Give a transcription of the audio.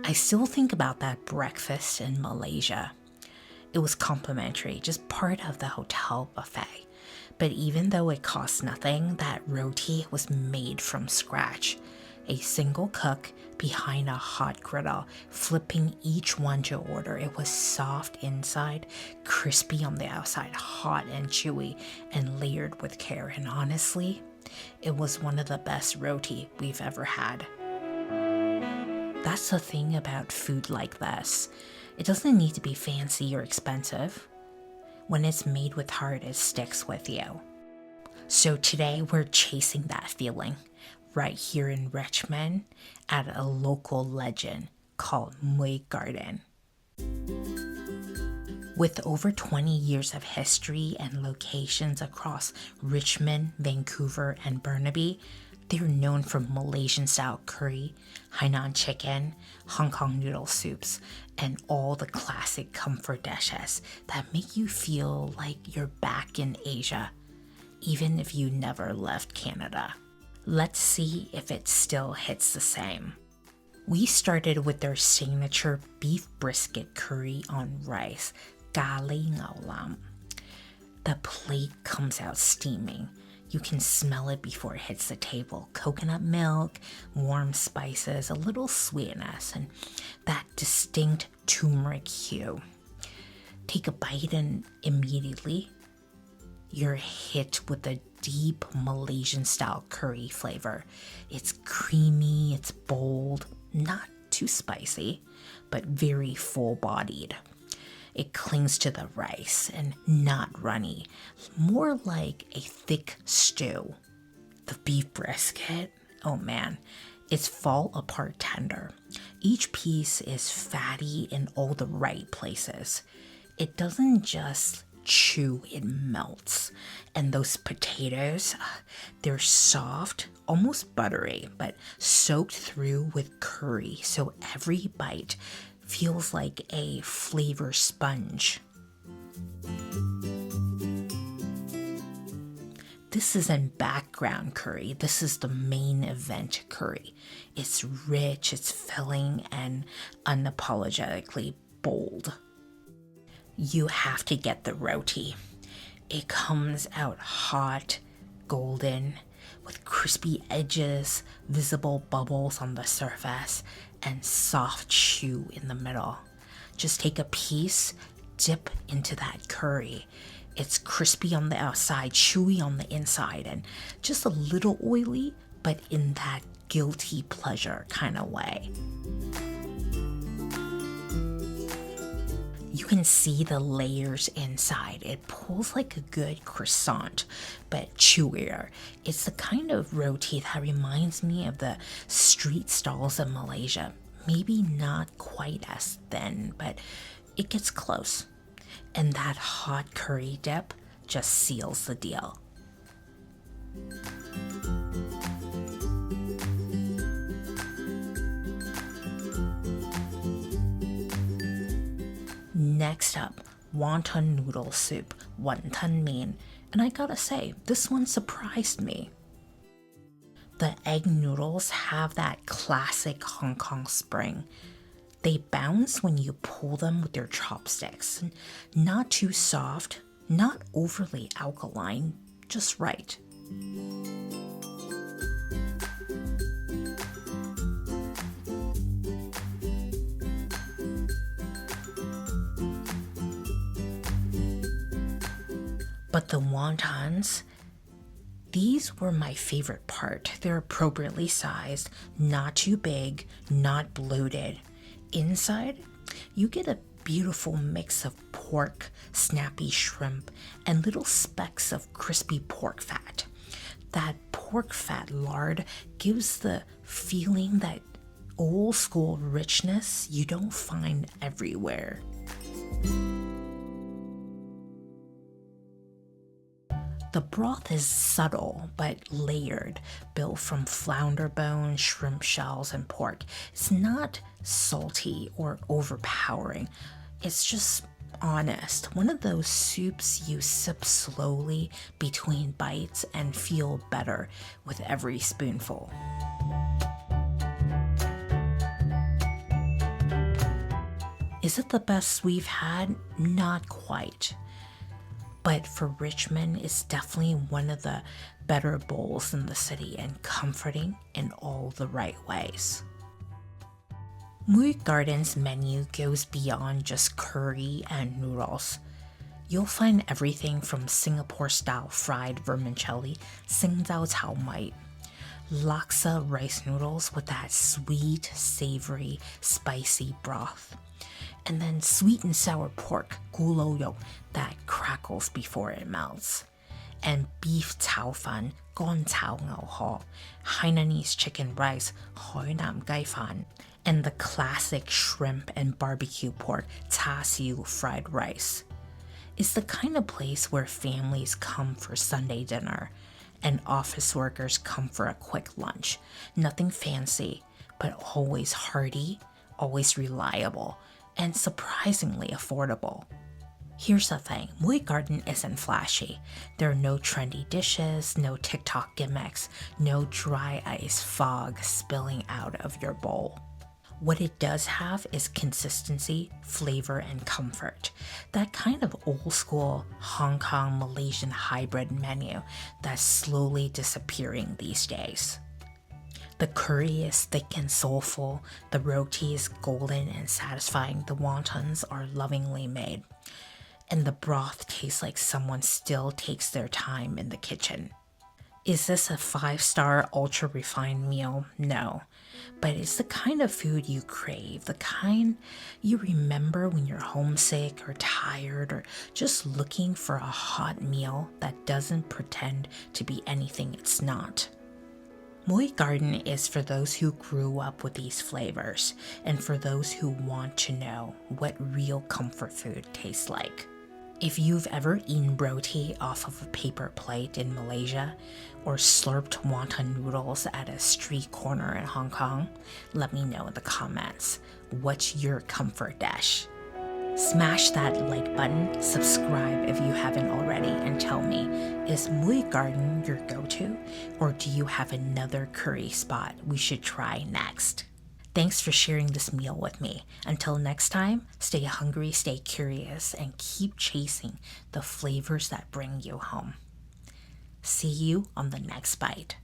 I still think about that breakfast in Malaysia. It was complimentary, just part of the hotel buffet. But even though it cost nothing, that roti was made from scratch. A single cook behind a hot griddle, flipping each one to order. It was soft inside, crispy on the outside, hot and chewy, and layered with care. And honestly, it was one of the best roti we've ever had. That's the thing about food like this. It doesn't need to be fancy or expensive. When it's made with heart, it sticks with you. So today we're chasing that feeling right here in Richmond at a local legend called Mui Garden. With over 20 years of history and locations across Richmond, Vancouver, and Burnaby, they're known for Malaysian-style curry, Hainan chicken, Hong Kong noodle soups, and all the classic comfort dishes that make you feel like you're back in Asia, even if you never left Canada. Let's see if it still hits the same. We started with their signature beef brisket curry on rice, Ca Li Ngao Lam. The plate comes out steaming. You can smell it before it hits the table. Coconut milk, warm spices, a little sweetness, and that distinct turmeric hue. Take a bite and immediately you're hit with a deep Malaysian-style curry flavor. It's creamy, it's bold, not too spicy, but very full-bodied. It clings to the rice and not runny, more like a thick stew. The beef brisket, oh man, it's fall apart tender. Each piece is fatty in all the right places. It doesn't just chew, it melts. And those potatoes, they're soft, almost buttery, but soaked through with curry, so every bite feels like a flavor sponge. This isn't background curry, this is the main event curry. It's rich, it's filling, and unapologetically bold. You have to get the roti. It comes out hot, golden, with crispy edges, visible bubbles on the surface, and soft chew in the middle. Just take a piece, dip into that curry. It's crispy on the outside, chewy on the inside, and just a little oily, but in that guilty pleasure kind of way. You can see the layers inside. It pulls like a good croissant, but chewier. It's the kind of roti that reminds me of the street stalls in Malaysia. Maybe not quite as thin, but it gets close. And that hot curry dip just seals the deal. Next up, wonton noodle soup, wonton mean, and I gotta say, this one surprised me. The egg noodles have that classic Hong Kong spring. They bounce when you pull them with your chopsticks. Not too soft, not overly alkaline, just right. But the wontons, these were my favorite part. They're appropriately sized, not too big, not bloated. Inside, you get a beautiful mix of pork, snappy shrimp, and little specks of crispy pork fat. That pork fat lard gives the feeling that old school richness you don't find everywhere. The broth is subtle but layered, built from flounder bones, shrimp shells, and pork. It's not salty or overpowering. It's just honest. One of those soups you sip slowly between bites and feel better with every spoonful. Is it the best we've had? Not quite. But for Richmond, it's definitely one of the better bowls in the city and comforting in all the right ways. Mui Garden's menu goes beyond just curry and noodles. You'll find everything from Singapore-style fried vermicelli, Sing Zao Cao Mai, laksa rice noodles with that sweet, savory, spicy broth, and then sweet and sour pork, guloyo, that crackles before it melts, and beef cao fan, gon cao ngao ho, Hainanese chicken rice, hoi nam gai fan, and the classic shrimp and barbecue pork, ta siu fried rice. It's the kind of place where families come for Sunday dinner and office workers come for a quick lunch. Nothing fancy, but always hearty, always reliable, and surprisingly affordable. Here's the thing, Mui Garden isn't flashy. There are no trendy dishes, no TikTok gimmicks, no dry ice fog spilling out of your bowl. What it does have is consistency, flavor, and comfort. That kind of old school Hong Kong Malaysian hybrid menu that's slowly disappearing these days. The curry is thick and soulful, the roti is golden and satisfying, the wontons are lovingly made, and the broth tastes like someone still takes their time in the kitchen. Is this a 5-star ultra refined meal? No. But it's the kind of food you crave, the kind you remember when you're homesick or tired or just looking for a hot meal that doesn't pretend to be anything it's not. Mui Garden is for those who grew up with these flavors and for those who want to know what real comfort food tastes like. If you've ever eaten roti off of a paper plate in Malaysia or slurped wonton noodles at a street corner in Hong Kong, let me know in the comments. What's your comfort dish? Smash that like button, subscribe if you haven't already, and tell me, is Mui Garden your go-to, or do you have another curry spot we should try next? Thanks for sharing this meal with me. Until next time, stay hungry, stay curious, and keep chasing the flavors that bring you home. See you on the next bite.